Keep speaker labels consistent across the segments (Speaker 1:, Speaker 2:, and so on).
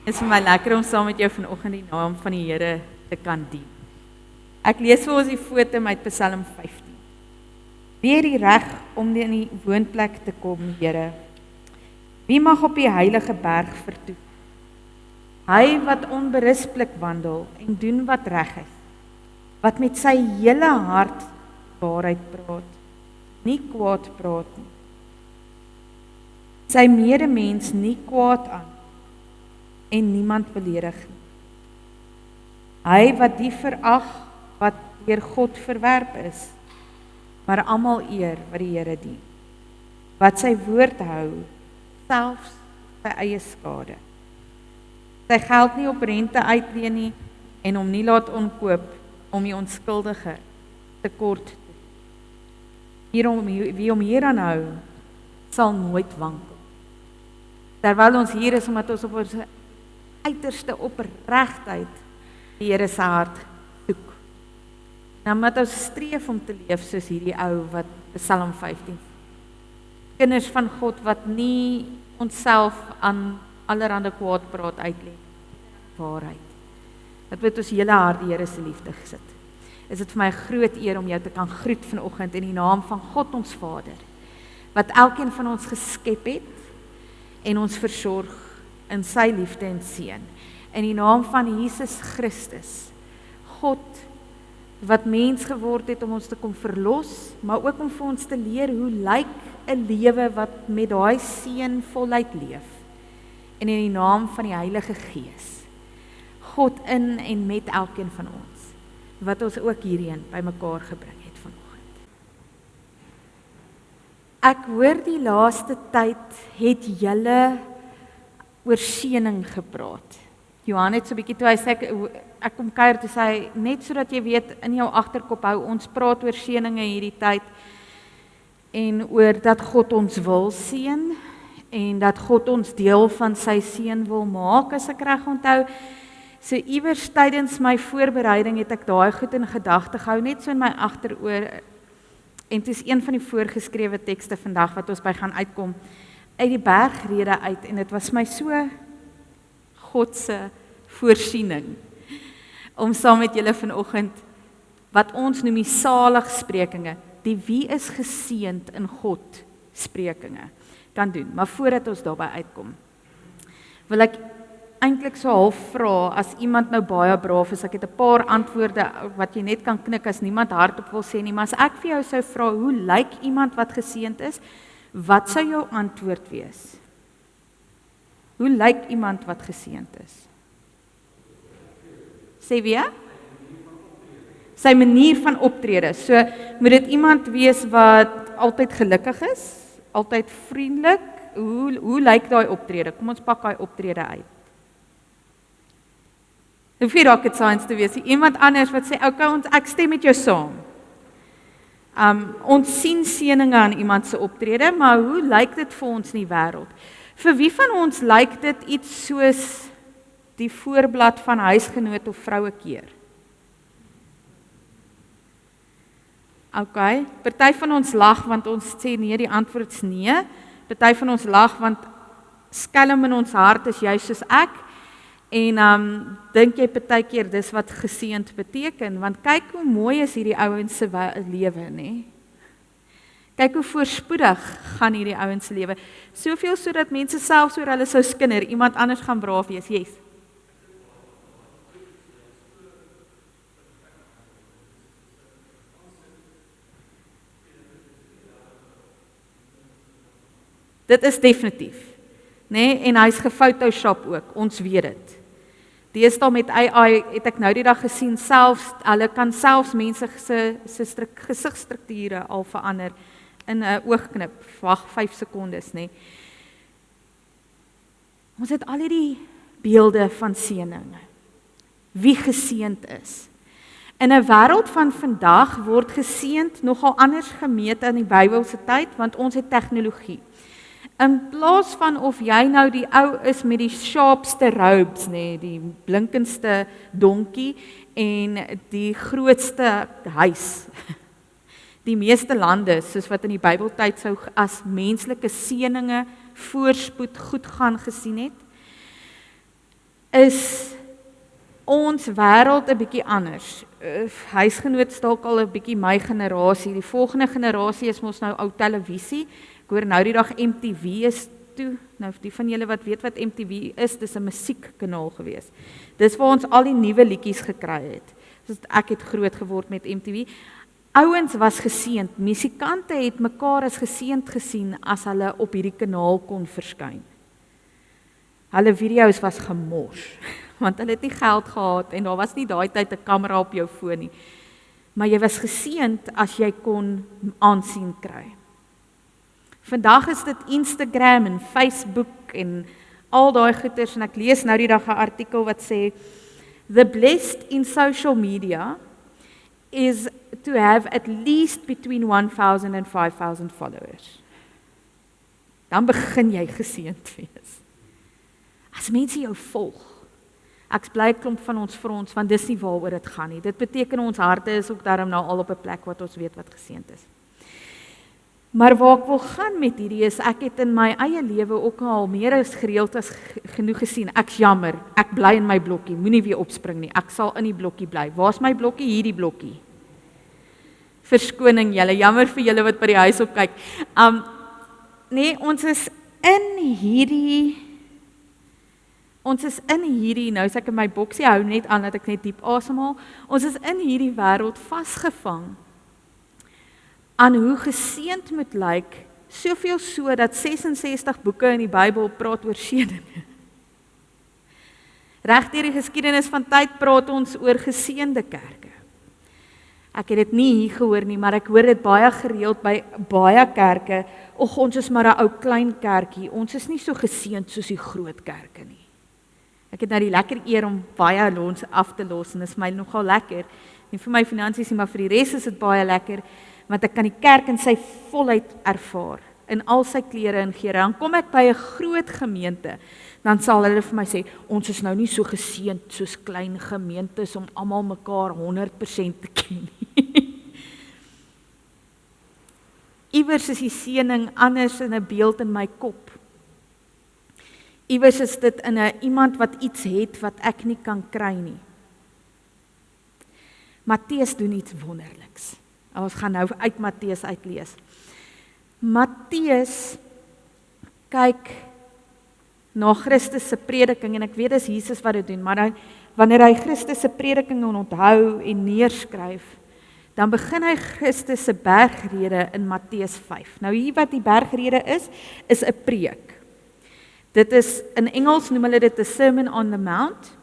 Speaker 1: Dit is vir my lekker om saam met jou vanoggend die naam van die Here te kan dien. Ek lees vir ons die foto uit Psalm 15. Wie het die reg om in die woonplek te kom, Here? Wie mag op die heilige berg vertoef? Hy wat onberisplik wandel en doen wat reg is, wat met sy hele hart waarheid praat, nie kwaad praat nie. Sy medemens nie kwaad aan en niemand beledig nie. Hy wat die verag wat deur God verwerp is, maar almal eer wat die Here dien. Wat sy woord hou, selfs sy eie skade. Sy geld nie op rente uitleen nie en hom nie laat onkoop om die onskuldige tekort te doen. Wie hom hieraan hou, sal nooit wankel. Terwyl ons hier is omdat ons op ons uiterste opregtheid die Here se hart soek. Nou moet ons streef om te leef soos hierdie ou wat Psalm 15. Kinders van God wat nie onsself aan allerhande kwaad praat uitlê. Waarheid. Dat met ons hele hart die Here se liefde gesit. Is dit vir my 'n groot eer om jou te kan groet vanoggend in die naam van God ons Vader, wat elkeen van ons geskep het en ons versorg in sy liefde en seën. In die naam van Jesus Christus, God wat mens geword het om ons te kom verlos, maar ook om vir ons te leer hoe lyk 'n lewe wat met daai seën voluit leef. En in die naam van die Heilige Gees, God in en met elkeen van ons, wat ons ook hierheen bymekaar gebring het vanoggend. Ek hoor die laaste tyd het julle oor seëning gepraat. Johan het so 'n bietjie toe hy sê ek kom kuier toe sê net sodat jy weet in jou agterkop hou ons praat oor seëninge hierdie tyd en oor dat God ons wil seën en dat God ons deel van sy seën wil maak as ek reg onthou. So iewers tydens my voorbereiding het ek daai goed in gedagte gehou net so in my agteroor en dit is een van die voorgeskrewe tekste vandag wat ons by gaan uitkom uit die bergrede uit en dit was my so God se voorsiening om saam met julle vanoggend wat ons noem die saligsprekinge, die wie is geseënd in God sprekinge kan doen. Maar voordat ons daarby uitkom, wil ek eintlik so half vra as iemand nou baie braaf is, ek het 'n paar antwoorde wat jy net kan knik as niemand hardop wil sê nie, maar as ek vir jou sou vra hoe lyk iemand wat geseënd is, wat sou jou antwoord wees? Hoe lyk iemand wat geseënd is? Sê weer? Sy manier van optrede. So moet dit iemand wees wat altyd gelukkig is, altyd vriendelik. Hoe lyk daai optrede? Kom ons pak daai optrede uit. Dit hoef nie rocket science te wees. Iemand anders wat sê, okay, ek stem met jou saam. Ons sien seëninge aan iemand se optrede, maar hoe lyk dit vir ons in die wêreld? Vir wie van ons lyk dit iets soos die voorblad van Huisgenoot of Vrouekeer? Okay, party van ons lag want ons sê nee, die antwoord is nee. Party van ons lag want skelm in ons hart is jy soos ek. En dink jy partykeer dis wat geseënd beteken, want kyk hoe mooi is hierdie ouens se lewe, nê? Kyk hoe voorspoedig gaan hierdie ouens se lewe. Soveel sodat mense selfs oor hulle sou skinder, iemand anders gaan braaf wees. Yes. Dit is definitief, nê? En hy's gefotoshop ook, ons weet dit. Deesdae met AI het ek nou die dag gesien, hulle kan selfs mense se gesigstrukture al verander in 'n oogknip, wag 5 sekondes, nê. Ons het al hierdie beelde van seëninge. Wie geseënd is. In 'n wêreld van vandag word geseënd nogal anders gemeet in die Bybelse tyd, want ons het tegnologie. In plaas van of jy nou die ou is met die sharpste robes, nê, die blinkendste donkie en die grootste huis. Die meeste lande, soos wat in die Bybeltyd sou as menslike seëninge, voorspoed, goed gaan gesien het, is ons wêreld 'n bietjie anders. Huisgenoot dalk al 'n bietjie my generasie. Die volgende generasie is mos nou ou televisie. Ek hoor nou die dag MTV is toe. Nou die van julle wat weet wat MTV is, dis 'n musiekkanaal gewees. Dis waar ons al die nuwe liedjies gekry het. Dus ek het groot geword met MTV. Ouens was geseënd. Musikante het mekaar as geseënd gesien as hulle op hierdie kanaal kon verskyn. Hulle video's was gemors, want hulle het nie geld gehad en daar was nie daai tyd 'n kamera op jou foon nie. Maar jy was geseënd as jy kon aansien kry. Vandag is dit Instagram en Facebook en al daai goeters en ek lees nou die dag 'n artikel wat sê the blessed in social media is to have at least between 1,000 and 5,000 followers. Dan begin jy geseënd wees. As mense jou volg, ek bly 'n klomp van ons vir ons, want dis nie waaroor dit gaan nie. Dit beteken ons harte is ook daarom nou al op 'n plek wat ons weet wat geseënd is. Maar waar ek wil gaan met hierdie is, ek het in my eie lewe ook al meer as gereeld as genoeg gesien. Ek's jammer, ek bly in my blokkie, moenie weer opspring nie. Ek sal in die blokkie bly. Waar's my blokkie? Hierdie blokkie. Verskoning julle, jammer vir julle wat by die huis op kyk. Nee, ons is in hierdie, nou as ek in my boksie hou net aan dat ek net diep asemhaal, ons is in hierdie wêreld vasgevang aan hoe geseënd moet lyk, soveel so dat 66 boeke in die Bybel praat oor seëning. Reg deur die geskiedenis van tyd praat ons oor geseënde kerke. Ek het dit nie hier gehoor nie, maar ek hoor dit baie gereeld by baie kerke. Och, ons is maar 'n ou klein kerkie, ons is nie so geseënd soos die groot kerke nie. Ek het nou die lekker eer om baie loons af te los en dit is my nogal lekker. Nie vir my finansies nie, maar vir die res is dit baie lekker, want ek kan die kerk in sy volheid ervaar, in al sy kleure en geure. Dan kom ek by 'n groot gemeente, dan sal hulle vir my sê, ons is nou nie so geseënd soos klein gemeentes om almal mekaar 100% te ken nie. Iewers is die seëning anders in 'n beeld in my kop. Iewers is dit in 'n iemand wat iets het wat ek nie kan kry nie. Matteus doen iets wonderliks. Ons gaan nou uit Matteus uitlees. Matteus kyk na Christus se prediking en ek weet dis Jesus wat dit doen, maar wanneer hy Christus se prediking onthou en neerskryf, dan begin hy Christus se bergrede in Matteus 5. Nou hier wat die bergrede is 'n preek. Dit is, in Engels noem hulle dit 'n Sermon on the Mount.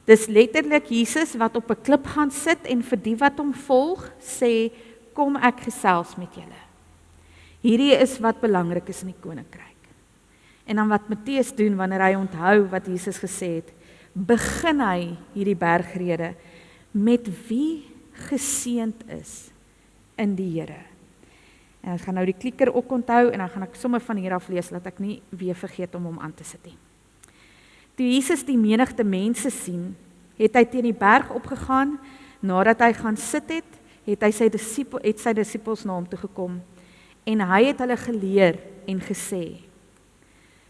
Speaker 1: Dis letterlik Jesus wat op 'n klip gaan sit en vir die wat hom volg sê, kom ek gesels met julle. Hierdie is wat belangrik is in die koninkryk. En dan wat Matteus doen wanneer hy onthou wat Jesus gesê het, begin hy hierdie bergrede met wie geseënd is in die Here. En ek gaan nou die klikker ook onthou en dan gaan ek sommer van hier af lees, dat ek nie weer vergeet om hom aan te sit nie. Toe Jesus die menigte mense sien, het hy teen die berg opgegaan, nadat hy gaan sit het hy sy disippels na hom toe gekom, en hy het hulle geleer en gesê,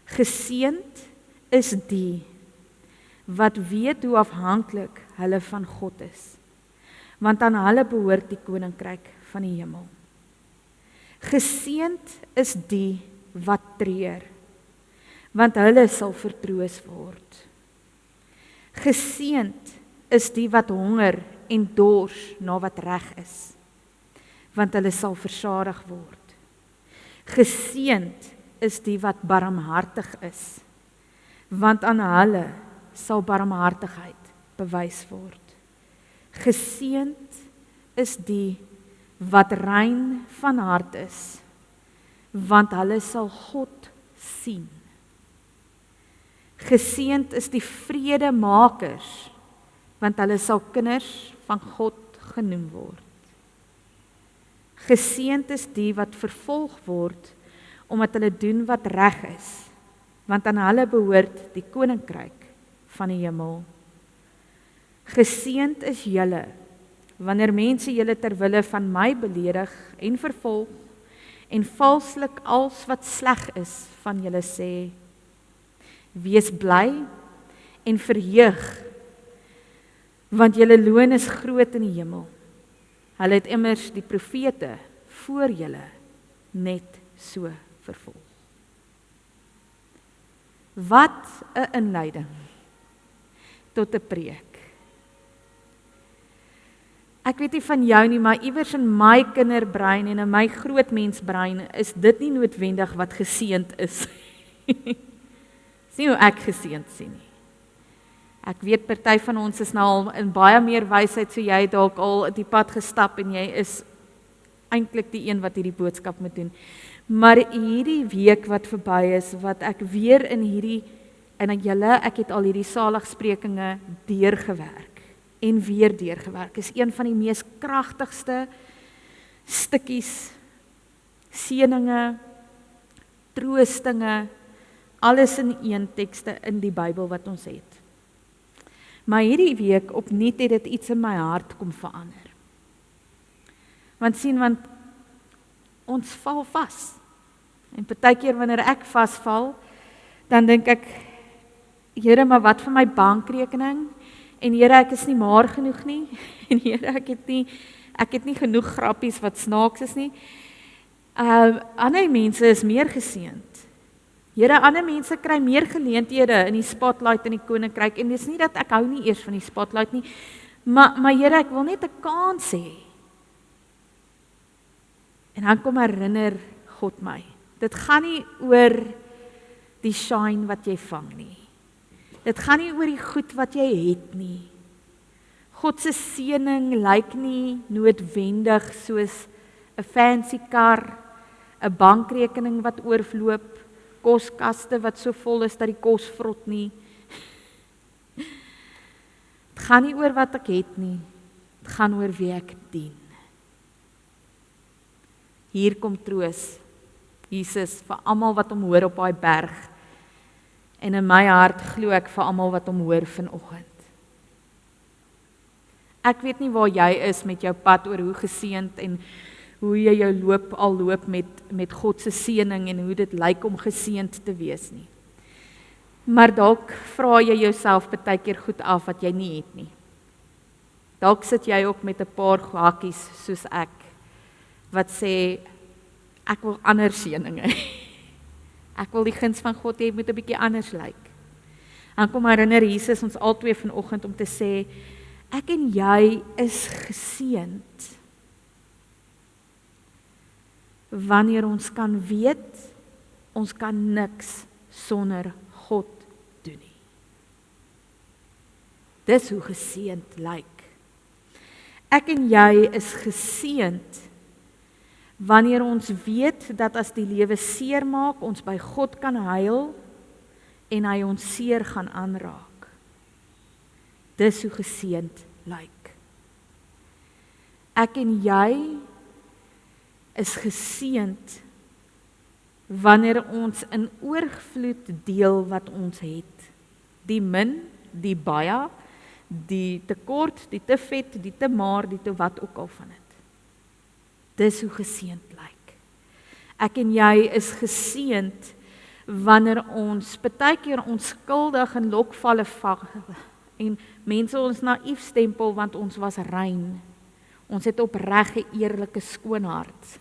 Speaker 1: geseënd is die, wat weet hoe afhanklik hulle van God is, want aan hulle behoort die koninkryk van die hemel. Geseënd is die wat treur, want hulle sal vertroos word. Geseënd is die wat honger en dors na wat reg is, want hulle sal versadig word. Geseënd is die wat barmhartig is, want aan hulle sal barmhartigheid bewys word. Geseënd is die wat rein van hart is, want hulle sal God sien. Geseënd is die vredemakers, want hulle sal kinders van God genoem word. Geseënd is die wat vervolg word, omdat hulle doen wat reg is, want aan hulle behoort die koninkryk van die hemel. Geseënd is julle, wanneer mense julle ter wille van my beledig en vervolg, en valslik als wat sleg is van julle sê. Wees bly en verheug, want julle loon is groot in die hemel. Hulle het immers die profete voor julle net so vervolg. Wat 'n inleiding tot 'n preek. Ek weet nie van jou nie, maar iewers in my kinderbrein en in my grootmensbrein is dit nie noodwendig wat geseënd is. Dis nie hoe ek geseënd sien nie. Ek weet party van ons is nou al in baie meer wysheid, so jy het dalk al die pad gestap en jy is eintlik die een wat hierdie boodskap moet doen. Maar hierdie week wat verby is, wat ek weer in hierdie, en ek het al hierdie saligsprekinge deurgewerk en weer deurgewerk, is een van die mees kragtigste stukkies, seëninge, troostinge, alles in een tekste in die Bybel wat ons het. Maar hierdie week opnuut het dit iets in my hart kom verander. Want ons val vas. En partykeer wanneer ek vasval, dan dink ek, Here, maar wat van my bankrekening? En Here, ek is nie maar genoeg nie. En Here, ek het nie genoeg grappies wat snaaks is nie. Ander mense is meer geseënd. Here, ander mense kry meer geleenthede in die spotlight in die koninkryk. En dis nie dat ek hou nie eers van die spotlight nie, maar Here, ek wil net 'n kans hê. En dan kom herinner God my. Dit gaan nie oor die shine wat jy vang nie. Dit gaan nie oor die goed wat jy het nie. God se seëning lyk nie noodwendig soos 'n fancy kar, 'n bankrekening wat oorloop, koskaste wat so vol is dat die kos vrot nie. Dit gaan nie oor wat ek het nie. Dit gaan oor wie ek dien. Hier kom troos, Jesus, vir almal wat hom hoor op daai berg. En in my hart glo ek vir almal wat hom hoor vanoggend. Ek weet nie waar jy is met jou pad oor hoe geseënd en hoe jy jou loop met God se seëning en hoe dit lyk om geseënd te wees nie. Maar dalk vra jy jouself baie keer goed af wat jy nie het nie. Dalk sit jy ook met 'n paar hakkies soos ek wat sê ek wil ander seëninge. Ek wil die guns van God hê moet 'n bietjie anders lyk. Dan kom herinner Jesus ons albei vanoggend om te sê ek en jy is geseënd. Wanneer ons kan weet, ons kan niks sonder God doen nie. Dis hoe geseënd lyk. Ek en jy is geseënd wanneer ons weet dat as die lewe seer maak, ons by God kan huil en hy ons seer gaan aanraak. Dis hoe geseënd lyk. Ek en jy is geseënd wanneer ons in oorvloed deel wat ons het. Die min, die baie, die tekort, die te vet, die te maar, die te wat ook al van dit. Dis hoe geseënd lyk. Ek en jy is geseënd wanneer ons baie keer onskuldig in lokvalle val en mense ons naïef stempel want ons was rein. Ons het opreg 'n eerlike skoon hart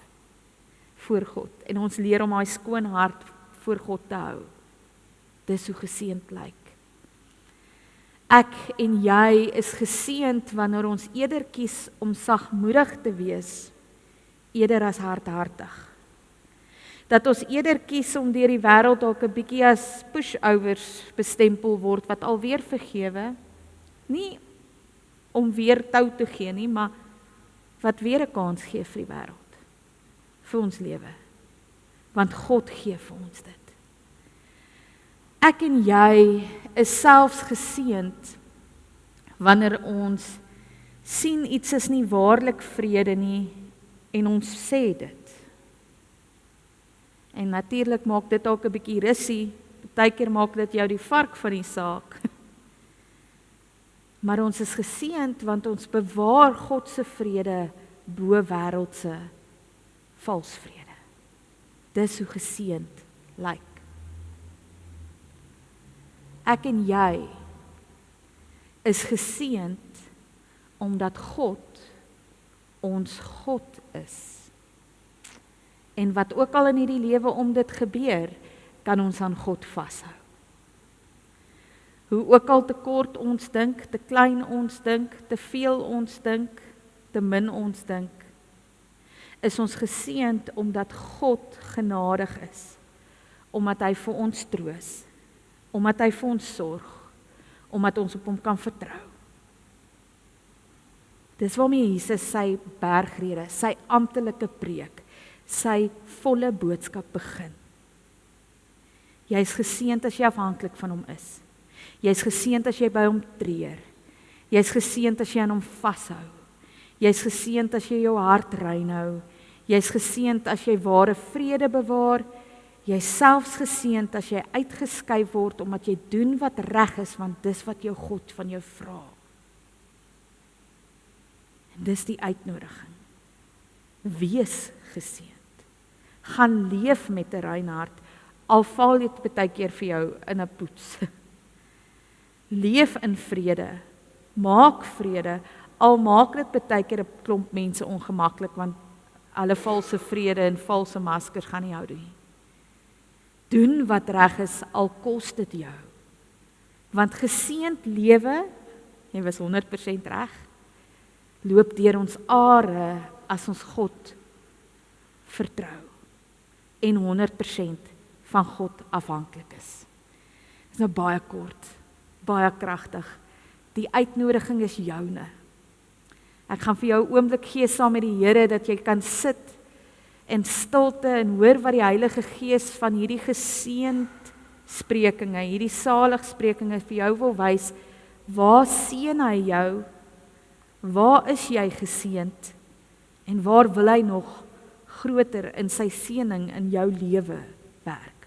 Speaker 1: voor God en ons leer om daai skoon hart voor God te hou. Dis hoe geseënd lyk. Ek en jy is geseënd wanneer ons eerder kies om sagmoedig te wees eerder as hardhartig. Dat ons eerder kies om deur die wêreld dalk 'n bietjie as pushovers bestempel word wat alweer vergewe, nie om weer tou te gee nie, maar wat weer 'n kans gee vir die wêreld, vir ons lewe. Want God gee vir ons dit. Ek en jy is selfs geseënd wanneer ons sien iets is nie waarlik vrede nie en ons sê dit. En natuurlik maak dit ook 'n bietjie russie, partykeer maak dit jou die vark van die saak. Maar ons is geseënd want ons bewaar God se vrede bo wêreldse valsvrede. Dis hoe geseënd lyk. Ek en jy is geseënd omdat God ons God is. En wat ook al in hierdie lewe om dit gebeur, kan ons aan God vashou. Hoe ook al te kort ons dink, te klein ons dink, te veel ons dink, te min ons dink, is ons geseënd omdat God genadig is, omdat hy vir ons troos, omdat hy vir ons sorg, omdat ons op hom kan vertrou. Dis waarmee Jesus sy bergrede, sy amptelike preek, sy volle boodskap begin. Jy is geseënd as jy afhanklik van hom is. Jy is geseënd as jy by hom treur. Jy is geseënd as jy aan hom vashou. Jy is geseënd as jy jou hart rein hou. Jy is geseënd as jy ware vrede bewaar. Jy is selfs geseënd as jy uitgeskuif word omdat jy doen wat reg is, want dis wat jou God van jou vra. En dis die uitnodiging. Wees geseënd. Gaan leef met 'n rein hart, al val dit baie keer vir jou in 'n poets. Leef in vrede, maak vrede, al maak dit baie keer 'n klomp mense ongemaklik, want hulle valse vrede en valse maskers gaan nie hou nie. Doen wat reg is, al kos dit jou. Want geseënd lewe, jy was 100% reg, loop deur ons are as ons God vertrou en 100% van God afhanklik is. Dit is nou baie kort, baie kragtig. Die uitnodiging is joune. Ek gaan vir jou 'n oomblik gee saam met die Here dat jy kan sit in stilte en hoor wat die Heilige Gees van hierdie geseënd sprekinge, hierdie saligsprekinge vir jou wil wys. Waar seën hy jou? Waar is jy geseënd? En waar wil hy nog groter in sy seëning in jou lewe werk?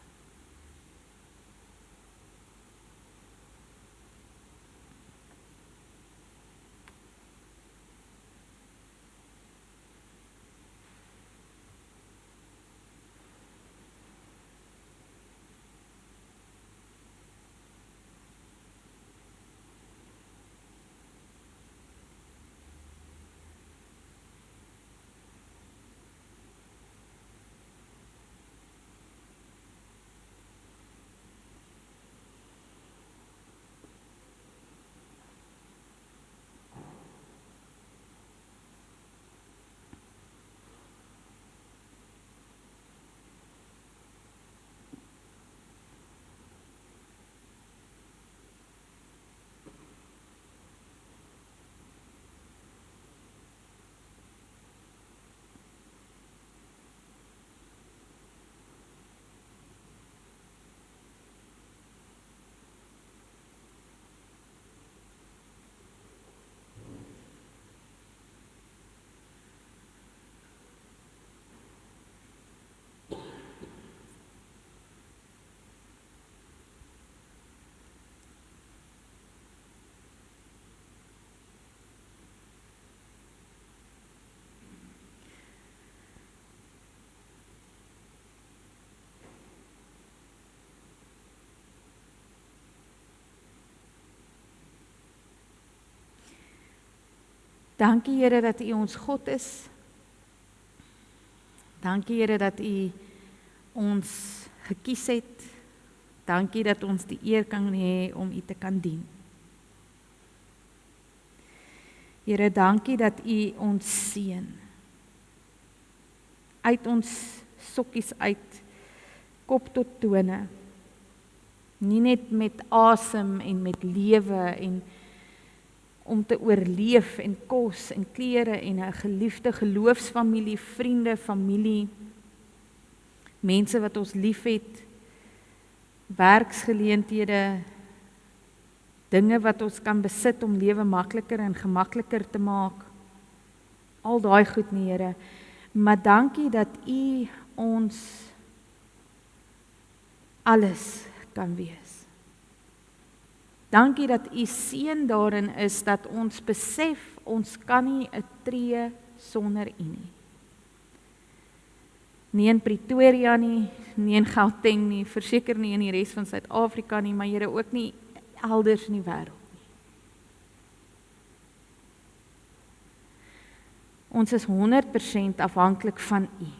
Speaker 1: Dankie Here dat U ons God is. Dankie Here dat U ons gekies het. Dankie dat ons die eer kan hê om U te kan dien. Here, dankie dat U ons seën. Uit ons sokkies uit, kop tot tone. Nie net met asem en met lewe en om te oorleef en kos en klere en 'n geliefde geloofsfamilie, vriende, familie, mense wat ons liefhet, werksgeleenthede, dinge wat ons kan besit om lewe makliker en gemakliker te maak. Al daai goed nie, Here, maar dankie dat U ons alles kan wees. Dankie dat U seën daarin is dat ons besef ons kan nie 'n tree sonder U nie. Nie in Pretoria nie, nie in Gauteng nie, verseker nie in die res van Suid-Afrika nie, maar Here ook nie elders in die wêreld nie. Ons is 100% afhanklik van U.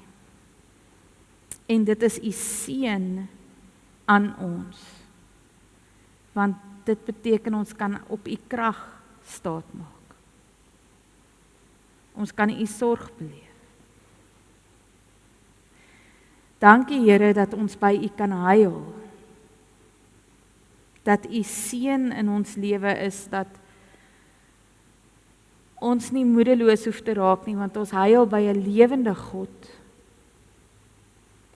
Speaker 1: En dit is U seën aan ons. Want dit beteken ons kan op U krag staat maak. Ons kan U sorg beleef. Dankie Here dat ons by U kan huil. Dat U seën in ons lewe is, dat ons nie moedeloos hoef te raak nie, want ons huil by 'n lewende God.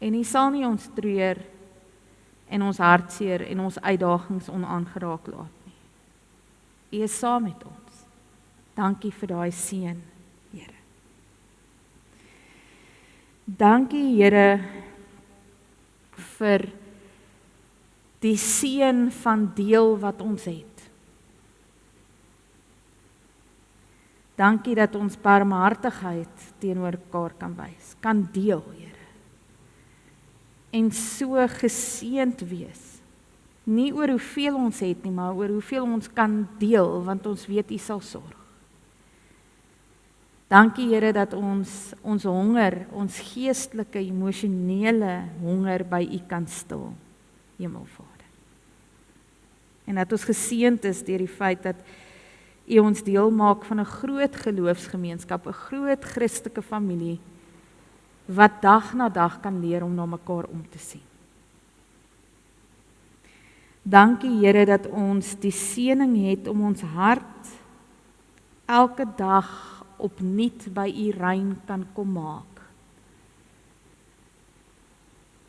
Speaker 1: En U sal nie ons treur en ons hartseer en ons uitdagings onaangeraak laat nie. U is saam met ons. Dankie vir daai seën, Here. Dankie Here vir die seën van deel wat ons het. Dankie dat ons barmhartigheid teenoor mekaar kan wys, kan deel, Here. En so geseënd wees. Nie oor hoeveel ons het nie, maar oor hoeveel ons kan deel, want ons weet U sal sorg. Dankie Here dat ons honger, ons geestelike, emosionele honger by U kan stil, Hemelvader. En dat ons geseënd is deur die feit dat U ons deel maak van 'n groot geloofsgemeenskap, 'n groot Christelike familie, wat dag na dag kan leer om na mekaar om te sien. Dankie Here dat ons die seëning het om ons hart elke dag opnuut by U rein kan kom maak.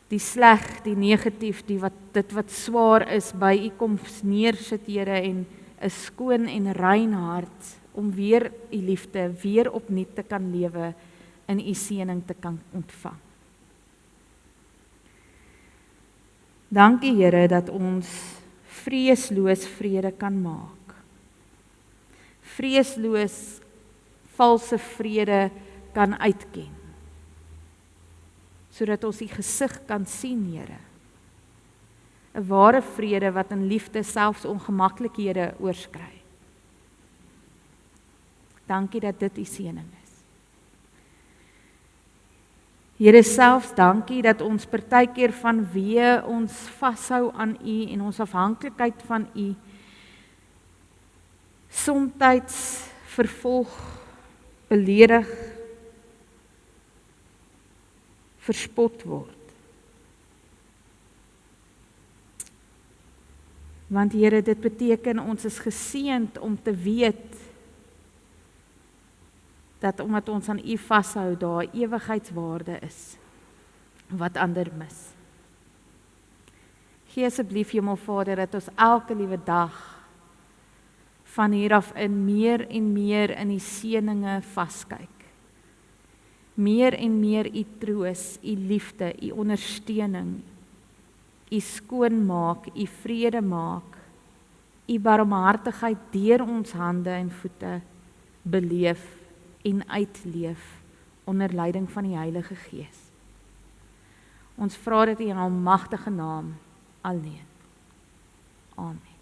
Speaker 1: Die sleg, die negatief, dit wat swaar is, by U kom neersit, Here, en 'n skoon en rein hart om weer U liefde weer opnuut te kan lewe, in U seëning te kan ontvang. Dankie Here dat ons vreesloos vrede kan maak. Vreesloos valse vrede kan uitken. Sodat ons U gesig kan sien, Here. 'n Ware vrede wat in liefde selfs ongemaklikhede oorskry. Dankie dat dit U seëning is. Here, selfs dankie dat ons partykeer vanweë ons vashou aan U en ons afhanklikheid van U somtyds vervolg, beledig, verspot word. Want Here, dit beteken ons is geseënd om te weet dat omdat ons aan U vashou, daar ewigheidswaarde is wat ander mis. Gee asseblief Hemelvader dat ons elke liewe dag van hier af in meer en meer in die seëninge vaskyk. Meer en meer U troos, U liefde, U ondersteuning, U skoonmaak, U vrede maak, U barmhartigheid deur ons hande en voete beleef en uitleef onder leiding van die Heilige Gees. Ons vra dit in U almagtige naam alleen. Amen.